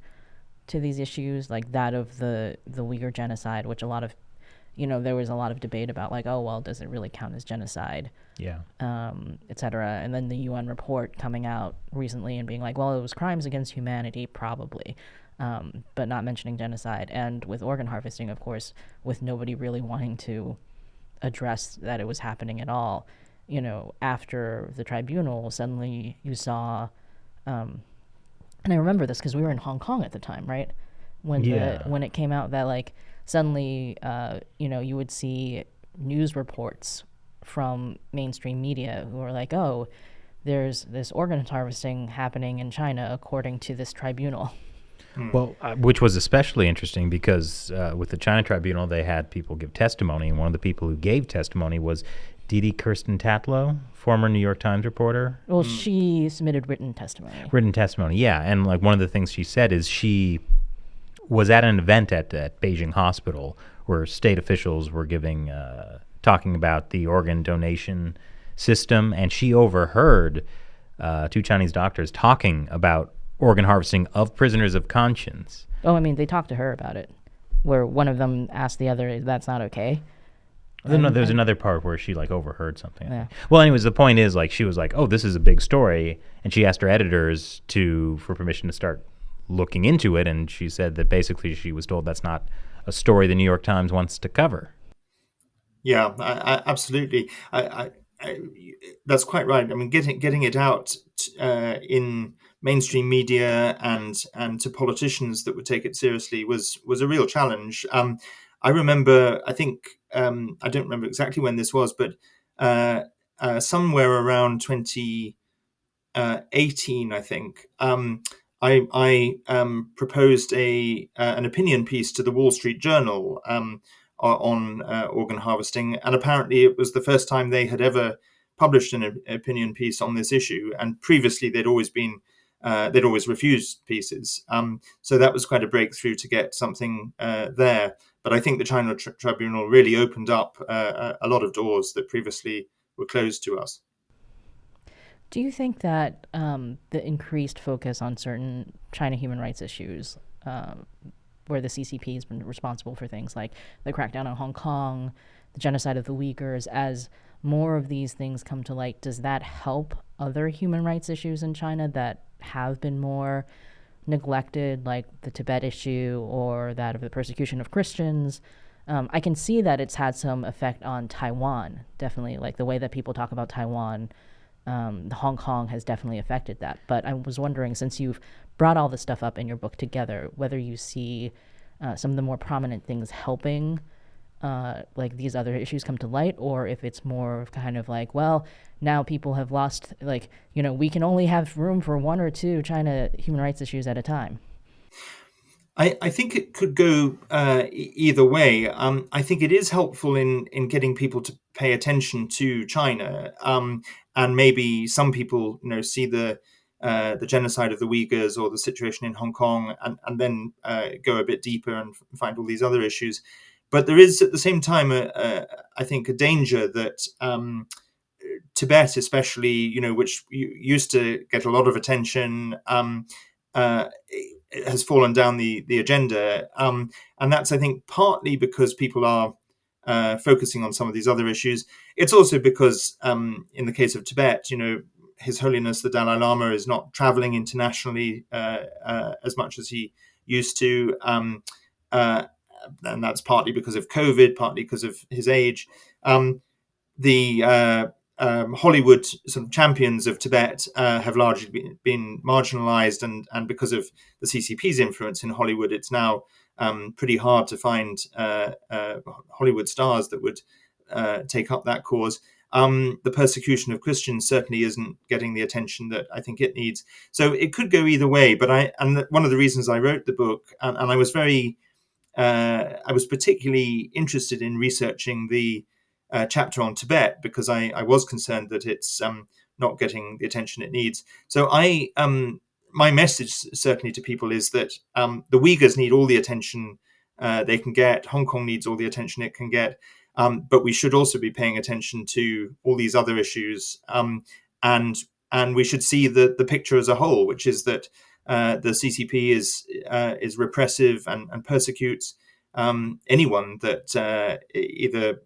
to these issues, like that of the Uyghur genocide, which a lot of there was a lot of debate about, like, oh, well, does it really count as genocide? Yeah. Et cetera. And then the UN report coming out recently and being like, well, it was crimes against humanity, probably, but not mentioning genocide. And with organ harvesting, of course, with nobody really wanting to address that it was happening at all, after the tribunal, suddenly you saw, and I remember this because we were in Hong Kong at the time, right? When it came out that, like, suddenly, you would see news reports from mainstream media who are like, oh, there's this organ harvesting happening in China according to this tribunal. Well, which was especially interesting because with the China Tribunal, they had people give testimony, and one of the people who gave testimony was Didi Kirsten Tatlow, former New York Times reporter. Well, she submitted written testimony. Written testimony, yeah. And like one of the things she said is she was at an event at Beijing Hospital where state officials were talking about the organ donation system, and she overheard two Chinese doctors talking about organ harvesting of prisoners of conscience. Oh, I mean, they talked to her about it, where one of them asked the other, that's not okay. There's another part where she overheard something. Yeah. Well, anyways, the point is she was like, oh, this is a big story, and she asked her editors for permission to start looking into it, and she said that basically she was told that's not a story the New York Times wants to cover. Yeah, absolutely. That's quite right. I mean, getting it out in mainstream media and to politicians that would take it seriously was a real challenge. I remember, I think, I don't remember exactly when this was, but somewhere around 2018, I think, I proposed an opinion piece to the Wall Street Journal on organ harvesting, and apparently it was the first time they had ever published an opinion piece on this issue. And previously, they'd always refused pieces. So that was quite a breakthrough to get something there. But I think the China Tribunal really opened up a lot of doors that previously were closed to us. Do you think that the increased focus on certain China human rights issues, where the CCP has been responsible for things like the crackdown on Hong Kong, the genocide of the Uyghurs, as more of these things come to light, does that help other human rights issues in China that have been more neglected, like the Tibet issue or that of the persecution of Christians? I can see that it's had some effect on Taiwan, definitely, like the way that people talk about Taiwan. Hong Kong has definitely affected that. But I was wondering, since you've brought all this stuff up in your book together, whether you see some of the more prominent things helping like these other issues come to light, or if it's more of kind of like, well, now people have lost, like, we can only have room for one or two China human rights issues at a time. I think it could go either way. I think it is helpful in getting people to pay attention to China, and maybe some people, see the genocide of the Uyghurs or the situation in Hong Kong, and then go a bit deeper and find all these other issues. But there is at the same time, I think, a danger that Tibet, especially, which used to get a lot of attention, has fallen down the agenda, and that's, I think, partly because people are focusing on some of these other issues. It's also because, in the case of Tibet, His Holiness the Dalai Lama is not traveling internationally as much as he used to, and that's partly because of COVID, partly because of his age. The Hollywood sort of champions of Tibet have largely been marginalized, and because of the CCP's influence in Hollywood, it's now pretty hard to find Hollywood stars that would take up that cause. The persecution of Christians certainly isn't getting the attention that I think it needs. So it could go either way. But one of the reasons I wrote the book, and I was particularly interested in researching the chapter on Tibet, because I was concerned that it's not getting the attention it needs. So my message certainly to people is that the Uyghurs need all the attention they can get. Hong Kong needs all the attention it can get. But we should also be paying attention to all these other issues. And we should see the picture as a whole, which is that the CCP is repressive and persecutes anyone that either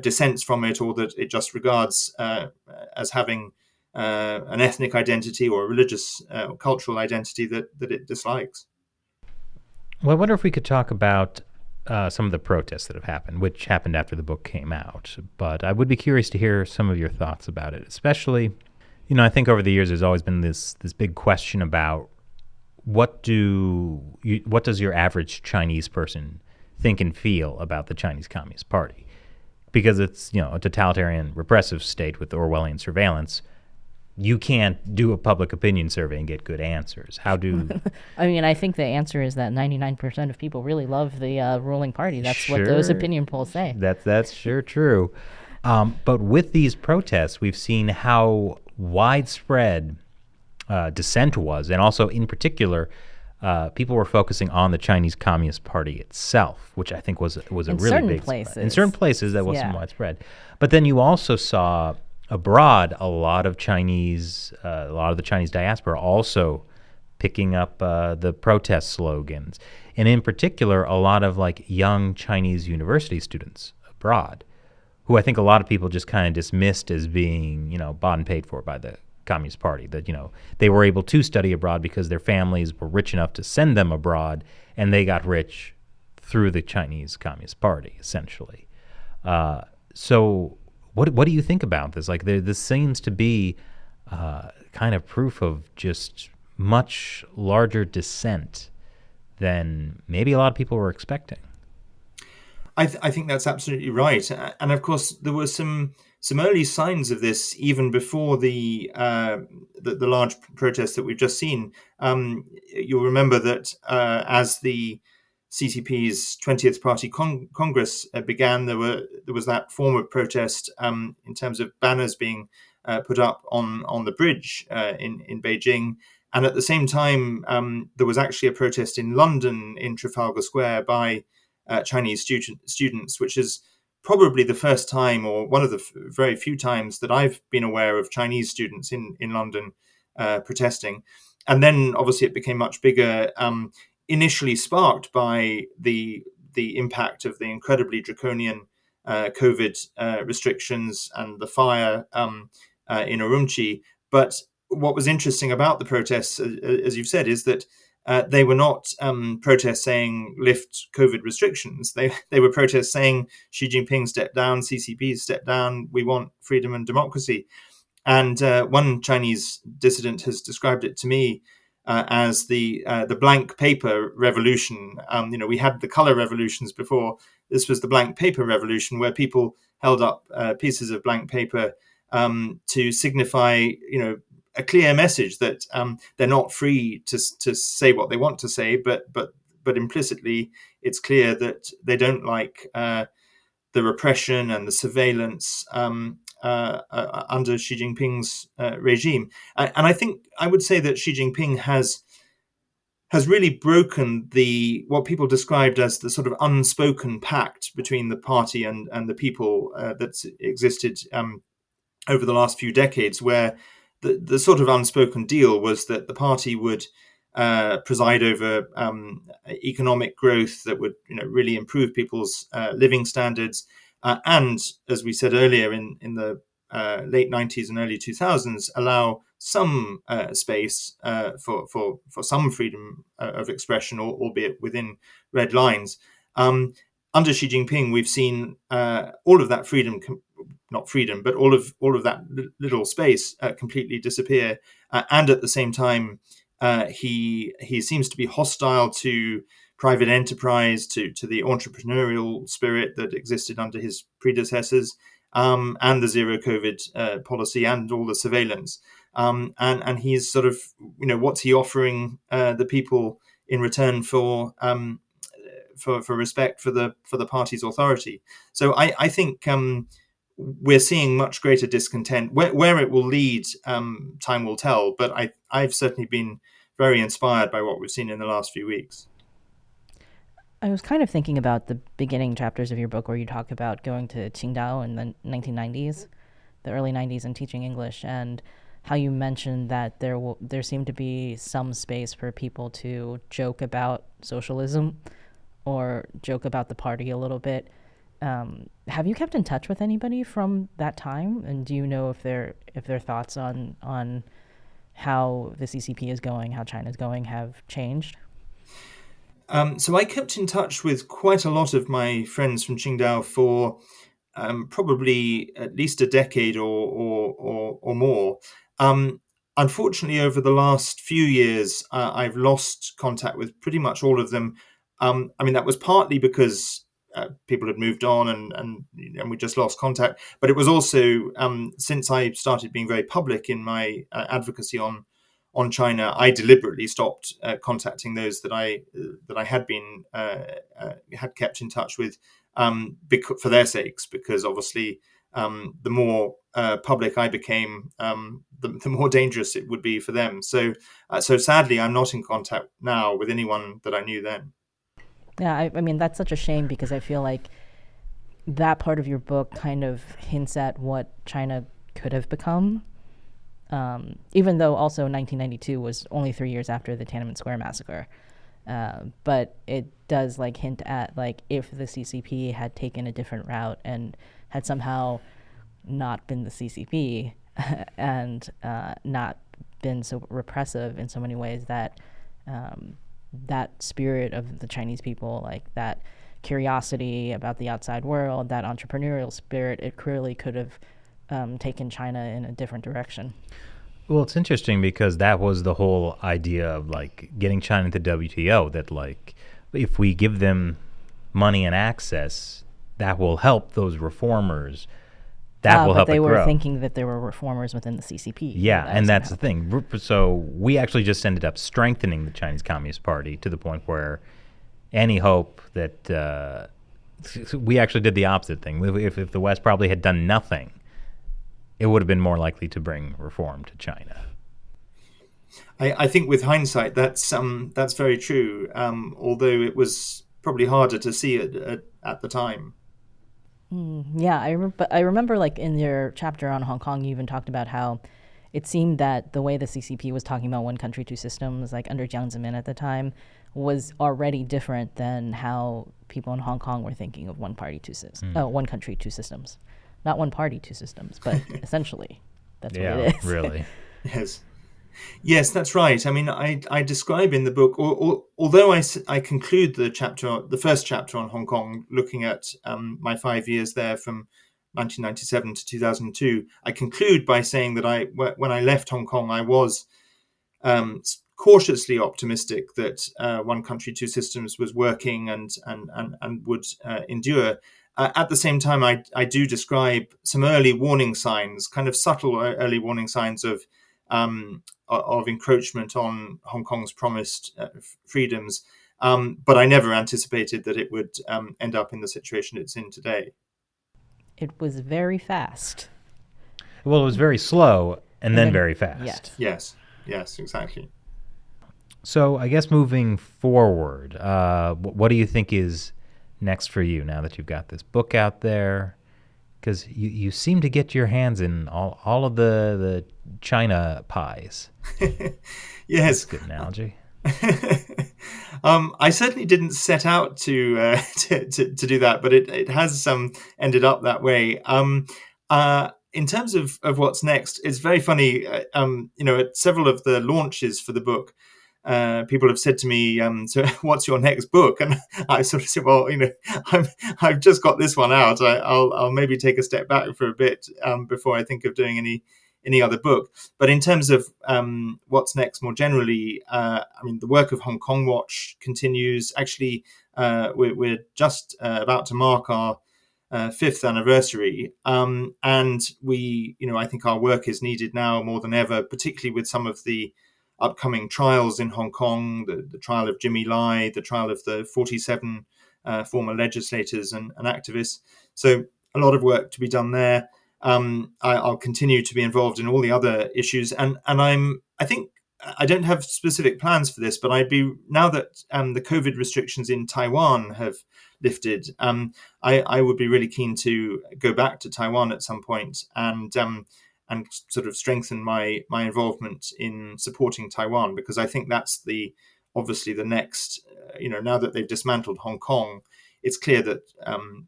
dissents from it, or that it just regards as having an ethnic identity or a religious or cultural identity that it dislikes. Well, I wonder if we could talk about some of the protests that have happened, which happened after the book came out. But I would be curious to hear some of your thoughts about it, especially, I think over the years there's always been this big question about what does your average Chinese person think and feel about the Chinese Communist Party? Because it's, a totalitarian repressive state with Orwellian surveillance. You can't do a public opinion survey and get good answers. How do... I mean, I think the answer is that 99% of people really love the ruling party. That's what those opinion polls say. That's sure true. But with these protests, we've seen how widespread dissent was, and also in particular, people were focusing on the Chinese Communist Party itself, which I think was a really big places. In certain places that wasn't widespread. But then you also saw abroad a lot of the Chinese diaspora also picking up the protest slogans, and in particular a lot of young Chinese university students abroad, who I think a lot of people just kind of dismissed as being bought and paid for by the Communist Party, that they were able to study abroad because their families were rich enough to send them abroad, and they got rich through the Chinese Communist Party, essentially. So what do you think about this? This seems to be kind of proof of just much larger dissent than maybe a lot of people were expecting. I think that's absolutely right, and of course there were some early signs of this even before the large protests that we've just seen. You'll remember that as the CCP's 20th Party Congress began, there was that form of protest in terms of banners being put up on the bridge in Beijing. And at the same time, there was actually a protest in London in Trafalgar Square by Chinese students, which is probably the first time, or one of the very few times, that I've been aware of Chinese students in London protesting. And then obviously it became much bigger, initially sparked by the impact of the incredibly draconian COVID restrictions and the fire in Urumqi. But what was interesting about the protests, as you've said, is that they were not protests saying lift COVID restrictions. They were protests saying Xi Jinping step down, CCP step down, we want freedom and democracy. And one Chinese dissident has described it to me as the blank paper revolution. We had the color revolutions before. This was the blank paper revolution, where people held up pieces of blank paper to signify, a clear message that they're not free to say what they want to say, but implicitly it's clear that they don't like the repression and the surveillance under Xi Jinping's regime. And I think I would say that Xi Jinping has really broken what people described as the sort of unspoken pact between the party and the people that's existed over the last few decades, where the sort of unspoken deal was that the party would preside over economic growth that would really improve people's living standards. And as we said earlier, in the late 90s and early 2000s, allow some space for some freedom of expression, albeit within red lines. Under Xi Jinping, we've seen all of that freedom, not freedom, but all of that little space completely disappear. And at the same time, he seems to be hostile to private enterprise, to the entrepreneurial spirit that existed under his predecessors, and the zero COVID policy and all the surveillance. And he's sort of, what's he offering the people in return for respect for the party's authority? So I think we're seeing much greater discontent. Where it will lead, time will tell. But I've certainly been very inspired by what we've seen in the last few weeks. I was kind of thinking about the beginning chapters of your book where you talk about going to Qingdao in the 1990s, the early 90s, and teaching English, and how you mentioned that there seemed to be some space for people to joke about socialism or joke about the party a little bit. Have you kept in touch with anybody from that time? And do you know if their thoughts on how the CCP is going, how China's going, have changed? So I kept in touch with quite a lot of my friends from Qingdao for probably at least a decade or more. Unfortunately, over the last few years, I've lost contact with pretty much all of them. That was partly because people had moved on and we just lost contact. But it was also since I started being very public in my advocacy on China, I deliberately stopped contacting those that I had been had kept in touch with for their sakes, because obviously the more public I became, the more dangerous it would be for them. So sadly, I'm not in contact now with anyone that I knew then. Yeah, I mean, that's such a shame, because I feel like that part of your book kind of hints at what China could have become. Even though also 1992 was only 3 years after the Tiananmen Square massacre. But it does hint at if the CCP had taken a different route and had somehow not been the CCP and not been so repressive in so many ways, that that spirit of the Chinese people, that curiosity about the outside world, that entrepreneurial spirit, it clearly could have taken China in a different direction. Well, it's interesting because that was the whole idea of getting China into WTO, that if we give them money and access, that will help those reformers. That will help it grow. But they were thinking that there were reformers within the CCP. Yeah, and that's the thing. So we actually just ended up strengthening the Chinese Communist Party to the point where any hope that we actually did the opposite thing. If the West probably had done nothing, it would have been more likely to bring reform to China. I think with hindsight, that's very true. Although it was probably harder to see it at the time. Yeah, I remember like in your chapter on Hong Kong, you even talked about how it seemed that the way the CCP was talking about one country, two systems, like under Jiang Zemin at the time, was already different than how people in Hong Kong were thinking of one party, two systems, one country, two systems, not one party, two systems, but essentially that's what it is. Really. Yes. Yes, that's right. I mean, I describe in the book, although I conclude the first chapter on Hong Kong, looking at my 5 years there from 1997 to 2002, I conclude by saying that when I left Hong Kong, I was cautiously optimistic that one country, two systems was working and would endure. At the same time, I do describe some early warning signs, kind of subtle early warning signs of encroachment on Hong Kong's promised freedoms. But I never anticipated that it would end up in the situation it's in today. It was very fast. Well, it was very slow and then very fast. Yes, exactly. So I guess moving forward, what do you think is next for you now that you've got this book out there? Because you seem to get your hands in all of the China pies. Yes. That's a good analogy. I certainly didn't set out to do that, but it has ended up that way. In terms of what's next, it's very funny. At several of the launches for the book, people have said to me, "So, what's your next book?" And I sort of said, "Well, I've just got this one out. I'll maybe take a step back for a bit before I think of doing any other book." But in terms of what's next more generally, the work of Hong Kong Watch continues. Actually, we're just about to mark our 5th anniversary, and I think our work is needed now more than ever, particularly with some of the upcoming trials in Hong Kong, the trial of Jimmy Lai, the trial of the 47 former legislators and activists. So a lot of work to be done there. I'll continue to be involved in all the other issues, and I think I don't have specific plans for this, but now that the COVID restrictions in Taiwan have lifted, I would be really keen to go back to Taiwan at some point and sort of strengthen my involvement in supporting Taiwan, because I think that's obviously the next. Now that they've dismantled Hong Kong, it's clear that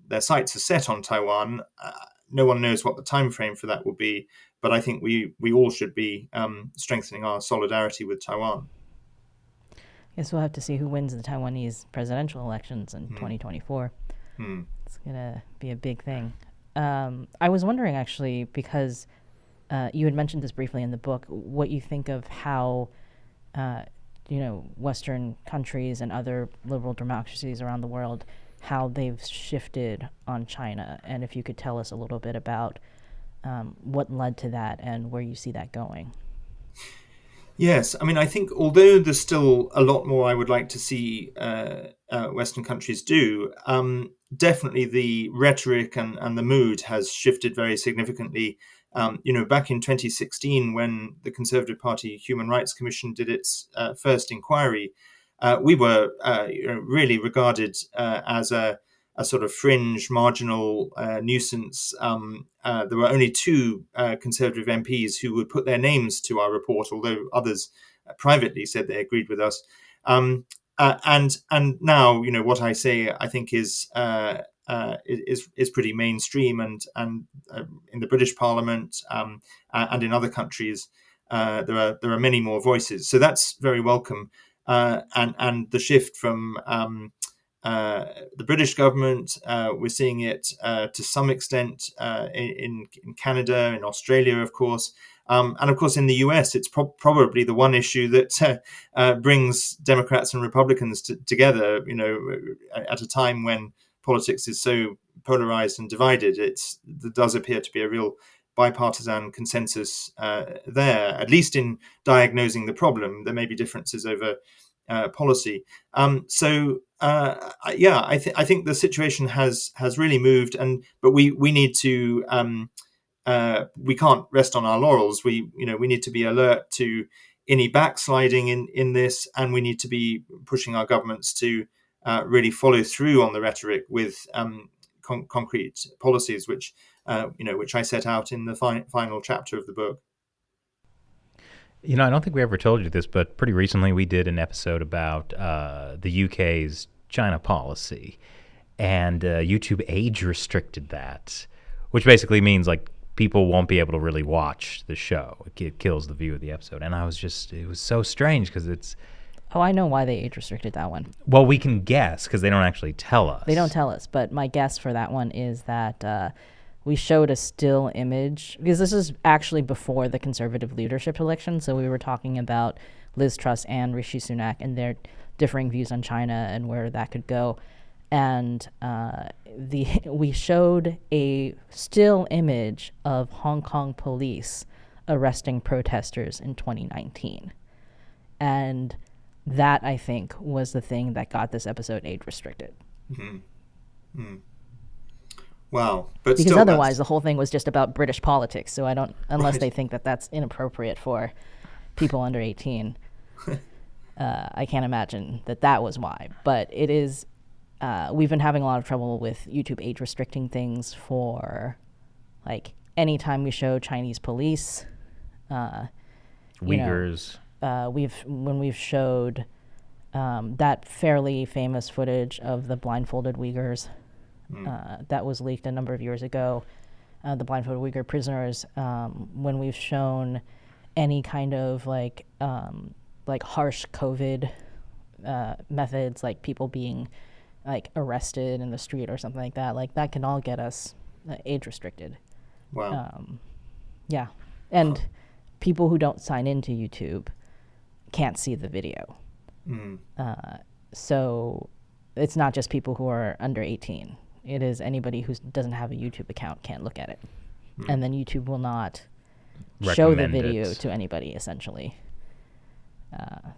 their sights are set on Taiwan. No one knows what the time frame for that will be, but I think we all should be strengthening our solidarity with Taiwan. Guess we'll have to see who wins the Taiwanese presidential elections in 2024. It's gonna be a big thing. I was wondering, actually, because you had mentioned this briefly in the book, what you think of how Western countries and other liberal democracies around the world, how they've shifted on China, and if you could tell us a little bit about what led to that and where you see that going. Yes, I think although there's still a lot more I would like to see Western countries do, definitely the rhetoric and the mood has shifted very significantly. Back in 2016, when the Conservative Party Human Rights Commission did its first inquiry, we were really regarded as a sort of fringe, marginal nuisance. There were only 2 Conservative MPs who would put their names to our report, although others privately said they agreed with us. And now, what I say, I think is pretty mainstream, and in the British Parliament and in other countries, there are many more voices. So that's very welcome. And the shift from the British government, we're seeing it to some extent in Canada, in Australia, of course. And of course, in the US, it's probably the one issue that brings Democrats and Republicans together, at a time when politics is so polarized and divided. There does appear to be a real bipartisan consensus there, at least in diagnosing the problem. There may be differences over policy. I think the situation has really moved, but we need to. We can't rest on our laurels. We need to be alert to any backsliding in this, and we need to be pushing our governments to really follow through on the rhetoric with concrete policies, which which I set out in the final chapter of the book. I don't think we ever told you this, but pretty recently we did an episode about the UK's China policy, and YouTube age restricted that, which basically means like people won't be able to really watch the show. It kills the view of the episode, and it was so strange because it's. Oh, I know why they age restricted that one. Well, we can guess because they don't actually tell us. They don't tell us, but my guess for that one is that we showed a still image, because this is actually before the Conservative leadership election, so we were talking about Liz Truss and Rishi Sunak and their differing views on China and where that could go. And we showed a still image of Hong Kong police arresting protesters in 2019. And that, I think, was the thing that got this episode age restricted. Mm-hmm. Mm. Wow. But because otherwise the whole thing was just about British politics, so I don't, unless they think that that's inappropriate for people under 18, I can't imagine that was why. But it is, we've been having a lot of trouble with YouTube age restricting things for, like, anytime we show Chinese police, Uyghurs. When we've showed that fairly famous footage of the blindfolded Uyghurs that was leaked a number of years ago, the blindfolded Uyghur prisoners, when we've shown any kind of like harsh COVID methods, like people being like arrested in the street or something like that can all get us age restricted. Wow. Yeah. And people who don't sign into YouTube can't see the video. So it's not just people who are under 18. It is anybody who doesn't have a YouTube account can't look at it. And then YouTube will not show the video to anybody, essentially.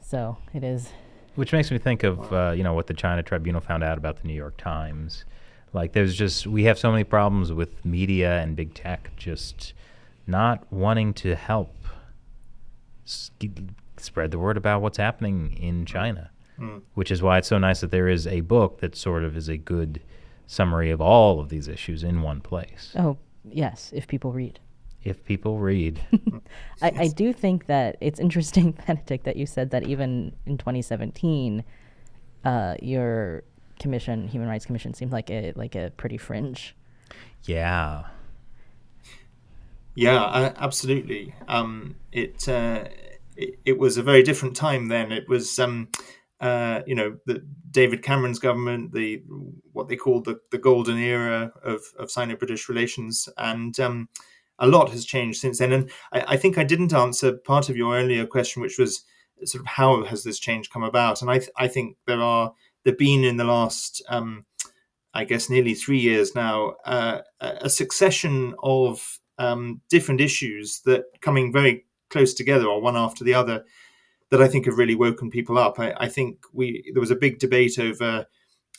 So it is. Which makes me think of, what the China Tribunal found out about the New York Times. Like, we have so many problems with media and big tech just not wanting to help spread the word about what's happening in China, which is why it's so nice that there is a book that sort of is a good summary of all of these issues in one place. Oh, yes, if people read. If people read. I do think that it's interesting, Benedict, that you said that even in 2017, your commission, Human Rights Commission, seemed like a pretty fringe. Yeah. Yeah, absolutely. It was a very different time then. It was, the David Cameron's government, what they called the golden era of Sino-British relations, and a lot has changed since then. And I think I didn't answer part of your earlier question, which was sort of how has this change come about? And I think there've been in the last, I guess, nearly 3 years now, a succession of different issues that coming very close together or one after the other that I think have really woken people up. I think there was a big debate over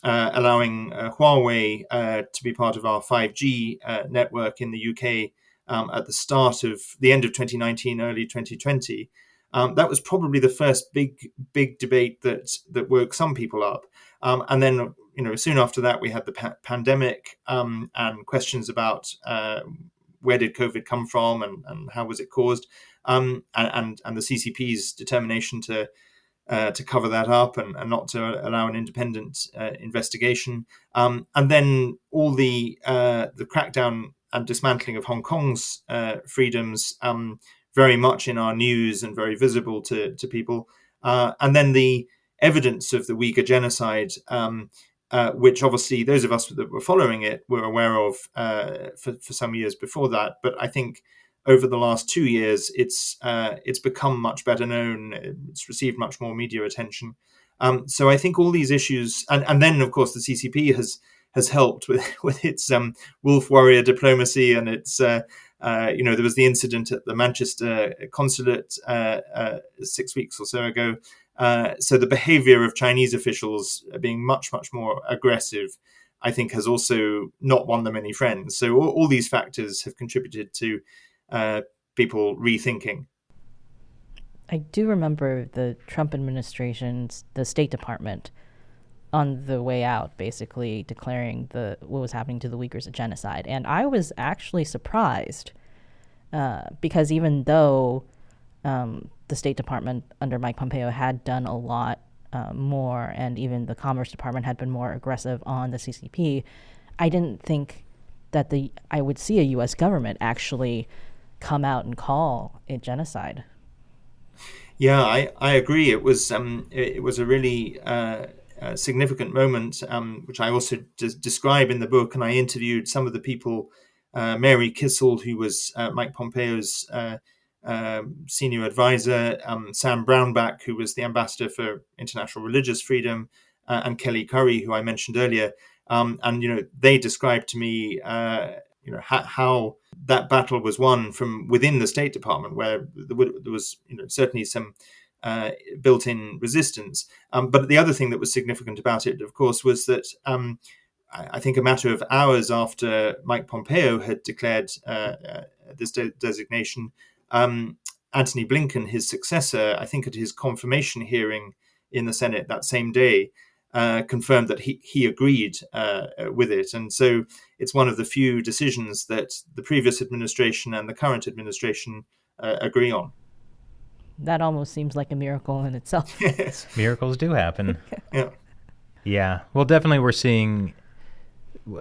allowing Huawei to be part of our 5G network in the UK at the start of the end of 2019, early 2020. That was probably the first big debate that woke some people up. And then, soon after that, we had the pandemic and questions about where did COVID come from and how was it caused, and the CCP's determination to cover that up and not to allow an independent investigation, and then all the crackdown and dismantling of Hong Kong's freedoms, very much in our news and very visible to people, and then the evidence of the Uyghur genocide, which obviously those of us that were following it were aware of for some years before that. But I think over the last 2 years, it's become much better known. It's received much more media attention. So I think all these issues, and then of course the CCP has helped with its wolf warrior diplomacy, and its there was the incident at the Manchester consulate 6 weeks or so ago. So the behavior of Chinese officials being much, much more aggressive, I think, has also not won them any friends. So all these factors have contributed to people rethinking. I do remember the Trump administration's, the State Department, on the way out, basically declaring what was happening to the Uyghurs a genocide. And I was actually surprised because even though the State Department under Mike Pompeo had done a lot more, and even the Commerce Department had been more aggressive on the CCP, I didn't think that I would see a U.S. government actually come out and call it genocide. Yeah, I agree. It was a really significant moment, which I also describe in the book. And I interviewed some of the people, Mary Kissel, who was Mike Pompeo's senior advisor, Sam Brownback, who was the ambassador for international religious freedom, and Kelly Curry, who I mentioned earlier. And they described to me how that battle was won from within the State Department, where there was certainly some built-in resistance. But the other thing that was significant about it, of course, was that I think a matter of hours after Mike Pompeo had declared this designation, Antony Blinken, his successor, I think at his confirmation hearing in the Senate that same day, confirmed that he agreed with it. And so it's one of the few decisions that the previous administration and the current administration agree on. That almost seems like a miracle in itself. Yes. Miracles do happen. Yeah. Yeah. Well, definitely we're seeing,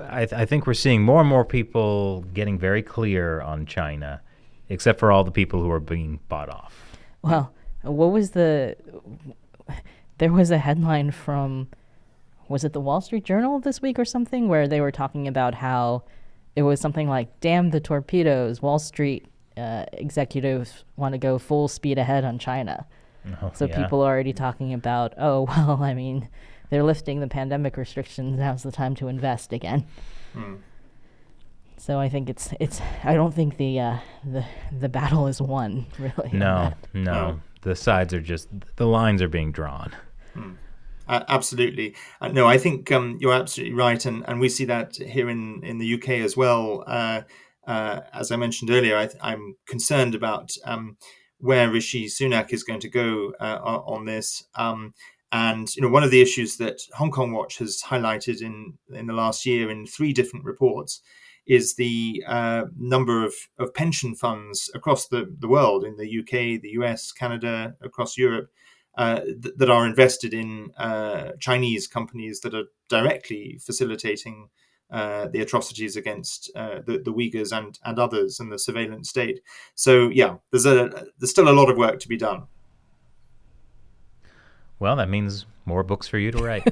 I think we're seeing more and more people getting very clear on China, except for all the people who are being bought off. Well, there was a headline from, was it the Wall Street Journal this week or something, where they were talking about how it was something like, damn the torpedoes, Wall Street executives want to go full speed ahead on China. So people are already talking about, oh, well, I mean, they're lifting the pandemic restrictions, now's the time to invest again. So I think it's I don't think the battle is won, really. No. The sides are the lines are being drawn. Absolutely. No, I think you're absolutely right. And we see that here in the UK as well. As I mentioned earlier, I'm concerned about where Rishi Sunak is going to go on this. And one of the issues that Hong Kong Watch has highlighted in the last year in 3 different reports is the number of pension funds across the world, in the UK, the US, Canada, across Europe, that are invested in Chinese companies that are directly facilitating the atrocities against the Uyghurs and others in the surveillance state. So yeah, there's still a lot of work to be done. Well, that means more books for you to write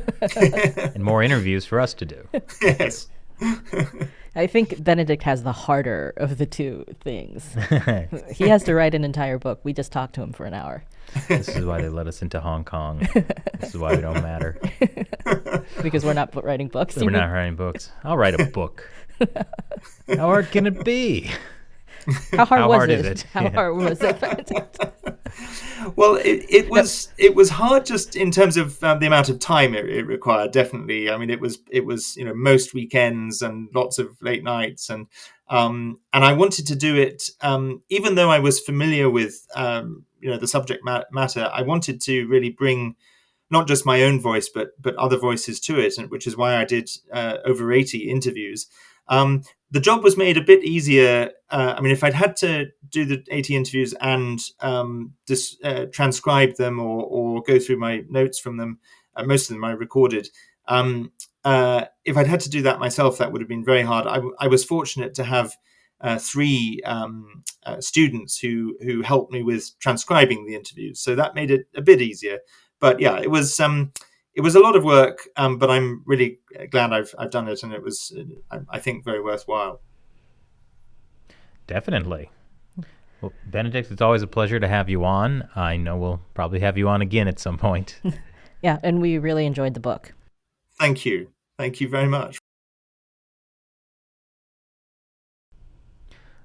and more interviews for us to do. Yes. I think Benedict has the harder of the two things. He has to write an entire book. We just talked to him for an hour. This is why they let us into Hong Kong. This is why we don't matter. Because we're not writing books. We're not writing books. I'll write a book. How hard can it be? How hard is it? How hard was it, Benedict? Well, it was hard just in terms of the amount of time it required. Definitely, I mean, it was most weekends and lots of late nights, and I wanted to do it even though I was familiar with the subject matter. I wanted to really bring not just my own voice, but other voices to it, which is why I did over 80 interviews. The job was made a bit easier. I mean, if I'd had to do the 80 interviews and transcribe them or go through my notes from them, most of them I recorded. If I'd had to do that myself, that would have been very hard. I was fortunate to have 3 students who helped me with transcribing the interviews, so that made it a bit easier. But yeah, it was a lot of work, but I'm really glad I've done it, and it was, I think, very worthwhile. Definitely. Well, Benedict, it's always a pleasure to have you on. I know we'll probably have you on again at some point. Yeah, and we really enjoyed the book. Thank you. Thank you very much.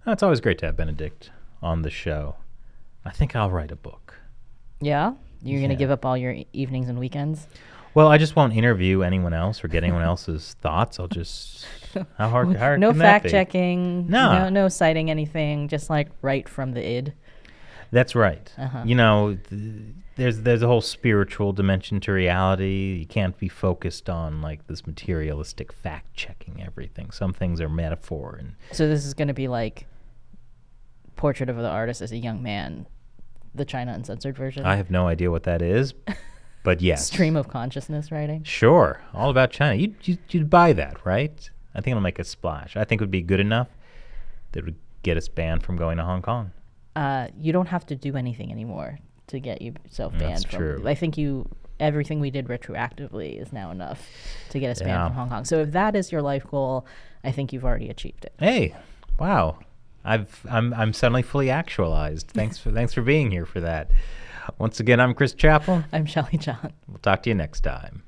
It's always great to have Benedict on the show. I think I'll write a book. Yeah? You're going to give up all your evenings and weekends? Well, I just won't interview anyone else or get anyone else's thoughts. I'll just... How hard no can that be? fact checking. No citing anything. Just like right from the id. That's right. You know, there's a whole spiritual dimension to reality. You can't be focused on like this materialistic fact-checking everything. Some things are metaphor. And So this is going to be like Portrait of the Artist as a Young Man, the China Uncensored version. I have no idea what that is, but yes. Stream of consciousness writing. Sure, all about China. You'd buy that, right? I think it'll make a splash. I think it would be good enough that it would get us banned from going to Hong Kong. You don't have to do anything anymore to get yourself banned. That's true. I think everything we did retroactively is now enough to get us banned from Hong Kong. So if that is your life goal, I think you've already achieved it. Hey, wow. I'm suddenly fully actualized. Thanks for being here for that. Once again, I'm Chris Chappell. I'm Shelley John. We'll talk to you next time.